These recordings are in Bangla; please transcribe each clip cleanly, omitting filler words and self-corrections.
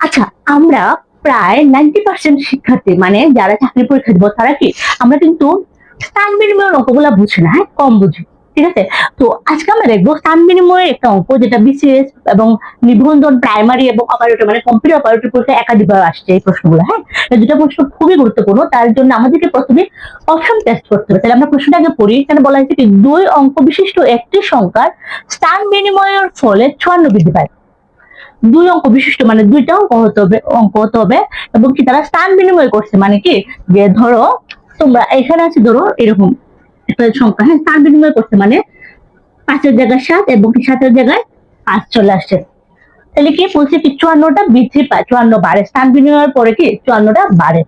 আচ্ছা, আমরা প্রায় 90% শিক্ষার্থী মানে যারা চাকরি পরীক্ষা দিব তারা কি আমরা কিন্তু স্থান বিনিময়ের অঙ্কগুলা বুঝি না, হ্যাঁ, কম বুঝি। ঠিক আছে? তো আজকে আমরা দেখবো স্থান বিনিময়ের একটা অঙ্ক যেটা বিসিএস এবং নিবন্ধন প্রাইমারি এবং অপারেটর মানে কম্পিউটার অপারেটর পরীক্ষা একাধিকবার আসছে এই প্রশ্নগুলো, হ্যাঁ। এই দুটো প্রশ্ন খুবই গুরুত্বপূর্ণ, তার জন্য আমাদেরকে প্রথমে অপশন টেস্ট করতে হবে। তাহলে আমরা প্রশ্নটা আগে পড়ি। এখানে বলা হয়েছে কি দুই অঙ্ক বিশিষ্ট একটি সংখ্যার স্থান বিনিময়ের ফলে 54 বৃদ্ধি পায়। দুই অঙ্ক বিশিষ্ট মানে দুইটা অঙ্ক হতে হবে এবং কি তারা স্থান বিনিময় করছে মানে কি যে ধরো তোমরা এখানে আছে ধরো এরকম একটা সংখ্যা, হ্যাঁ, স্থান বিনিময় করছে মানে 5-এর জায়গায় 7 এবং কি 7-এর জায়গায় 5 চলে আসছে। তাহলে কি বলছে কি 54টা বৃদ্ধি পায়, 54 বাড়ে, স্থান বিনিময়ের পরে কি 54টা বাড়ে।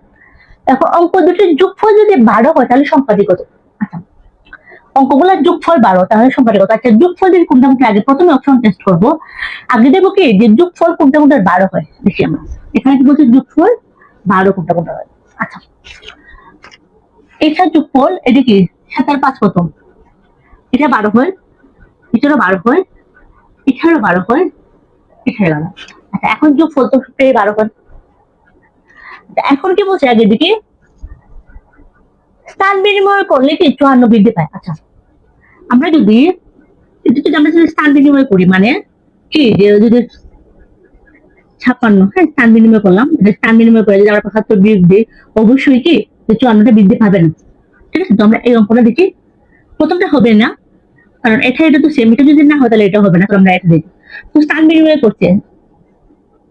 এখন অঙ্ক দুটির যোগফল যদি 12 হয় তাহলে সংখ্যাটি কত? আচ্ছা, অঙ্কগুলোর যোগফল 12 তাহলে সংখ্যাটি কত? আচ্ছা, যোগফল যদি কোনটা কোনটা আগে প্রথমে অপশন টেস্ট করবো। আগে দেবো কি যে যোগফল কোনটা কোনটা 12 হয় দেখি আমরা। এখানে কি বলছে যোগফল 12 কোনটা কোনটা হয়। আচ্ছা, এটা যোগফল এটা কি 7 আর 5 কত? এটা 12 হয়, এটারও 12 হয়, এটারও 12 হয়, এটারও 12। আচ্ছা, এখন যোগফল তো সবটাই 12 হয়। এখন কি বলছে আগে দিকে স্থান বিনিময় করলে কি 54 বৃদ্ধি পায়। আচ্ছা, আমরা যদি আমরা যদি স্থান বিনিময় করি মানে কি যে যদি 56, হ্যাঁ, স্থান বিনিময় করলাম, স্থান বিনিময় করে যদি আমরা 75 বিয়োগ দিই অবশ্যই কি যে 54টা বৃদ্ধি পাবে না। ঠিক আছে? তো আমরা এই অঙ্কটা দেখি। প্রথমটা হবে না কারণ এটা তো সেম, এটা যদি না হয় তাহলে এটা হবে না, কারণ আমরা এটা দেখি। তো স্থান বিনিময় করছে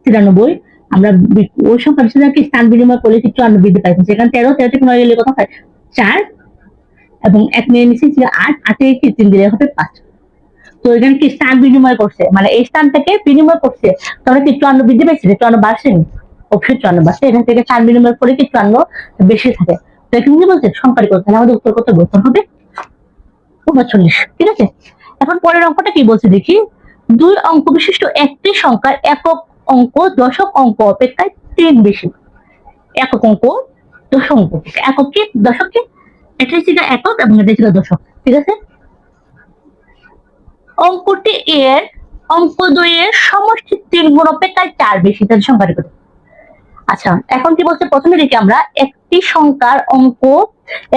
93, আমরা ওই সংখ্যার সাথে কি স্থান বিনিময় করলে 54 বৃদ্ধি পাইছে। সেখানে 13 থেকে 9 গেলে কত হয়? 4 এবং 1 নিয়ে নিচ্ছি 8, 8 কি 3 দিলে হবে 5। তো এখানে কি স্থান বিনিময় করছে মানে এই স্থানটাকে বিনিময় করছে, তাহলে কি 54 বৃদ্ধি পাইছে, 54 বাড়ছে, অবশ্যই 54 বাড়ছে। এখান থেকে স্থান বিনিময় করে কি 54 বেশি থাকে। তো এখানে কি বলছে সংখ্যাটি কত? তাহলে আমাদের উত্তর কত? উত্তর হবে 39। ঠিক আছে? এখন পরের অঙ্কটা কি বলছে দেখি। দুই অঙ্ক বিশিষ্ট একটি সংখ্যার একক অঙ্ক দশক অঙ্ক অপেক্ষায় 3 বেশি। একক অঙ্ক দশক অঙ্ক, একক কি দশক কি, এটা হচ্ছে একক এবং এটা হচ্ছে দশক। ঠিক আছে? অঙ্কটি এর অঙ্ক দ্বয়ের সমষ্টি 3 গুণ অপেক্ষায় 4 বেশি, তাদের সংখ্যাটি কত? আচ্ছা, এখন কি বলছে প্রথমে দেখি আমরা একটি সংখ্যার অঙ্ক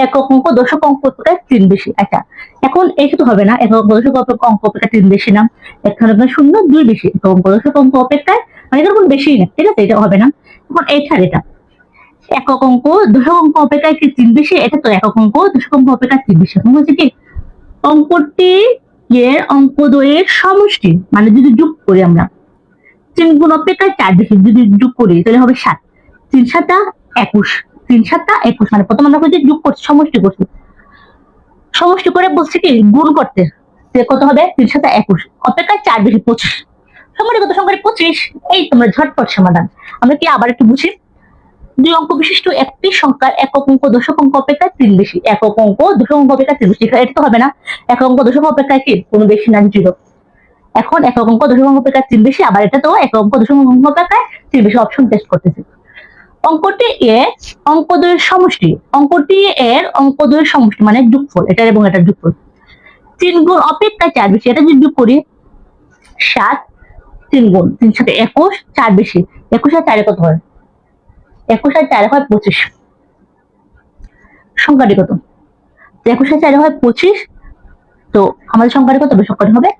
একক অঙ্ক দশক অঙ্ক অপেক্ষায় 3 বেশি। আচ্ছা, এখন এটা তো হবে না, একক দশক অঙ্ক অপেক্ষা 3 বেশি না, এখানে 0 2 বেশি, তো অঙ্ক দশক অঙ্ক অপেক্ষায় মানে এটা কোনো বেশি না। ঠিক আছে? এটা হবে না। এখন এটা একক অঙ্ক দশক অঙ্ক অপেক্ষায় কি 3 বেশি, এটা তো একক অঙ্ক দশক অঙ্ক অপেক্ষায় 3 বেশি। এখন বলছে কি অঙ্কটি এর অঙ্ক দ্বয়ের সমষ্টি মানে যদি যোগ করি আমরা 3 গুণ অপেক্ষায় 4 বেশি, যদি যোগ করি তাহলে হবে 7, 3 7 21, 3 7 21 মানে প্রথম আমরা করছি যোগ করছি, সমষ্টি করছি, সমষ্টি করে বলছি কি গুণ করতে, কত হবে 3 7 21 অপেক্ষায় 4 বেশি 25, সংখ্যাটি কত? সংখ্যাটি 25। এই তোমরা ঝটপট সমাধান। আমরা কি আবার একটু বুঝি। দুই অঙ্ক বিশিষ্ট একটি সংখ্যার একক অঙ্ক দশক অঙ্ক অপেক্ষায় 3 বেশি, একক অঙ্ক দশক অঙ্ক অপেক্ষায় 3 বেশি, এটা তো হবে না, একক অঙ্ক দশক অপেক্ষায় কি কোনো বেশি না, 0। এখন একক অঙ্ক দশক অঙ্ক অপেক্ষায় 3 বেশি, আবার এটা তো একক অঙ্ক দশক অঙ্ক অপেক্ষায় 3 বেশি, অপশন টেস্ট করতেছি। অঙ্কটি এর অঙ্ক দ্বয়ের সমষ্টি, অঙ্কটি এর অঙ্ক দ্বয়ের সমষ্টি মানে যোগফল, এটার এবং এটার যোগফল 3 গুণ অপেক্ষায় 4 বেশি, এটা যদি যোগ করি 7, 3 গুণ 3 7 21, 4 বেশি, 21 আর 4 কত হয়? 21 আর 4 হয় 25, সংখ্যাটি কত? 21 আর 4 হয় 25, তো আমাদের সংখ্যাটি কত হবে? সংখ্যাটি হবে